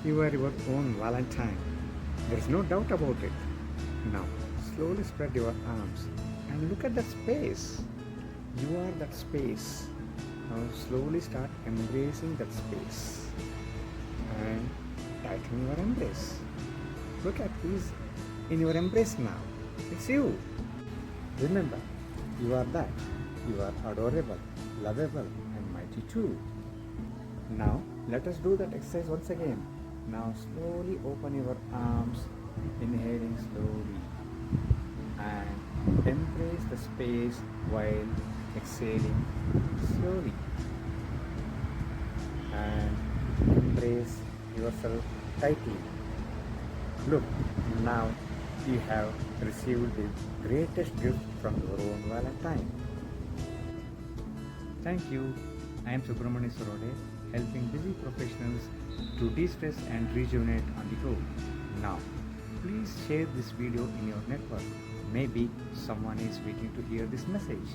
You are your own Valentine. There is no doubt about it. Now, slowly spread your arms and look at that space. You are that space. Now, slowly start embracing that space and tighten your embrace. Look at who's in your embrace now. It's you. Remember, you are that. You are adorable, lovable, and mighty too. Now, let us do that exercise once again. Now, slowly open your arms, inhaling slowly, and embrace the space while exhaling slowly. And embrace yourself tightly. Look, now you have received the greatest gift from your own Valentine. Thank you. I am Subramani Sorode, helping busy professionals to de-stress and rejuvenate on the go. Now, please share this video in your network. Maybe someone is waiting to hear this message.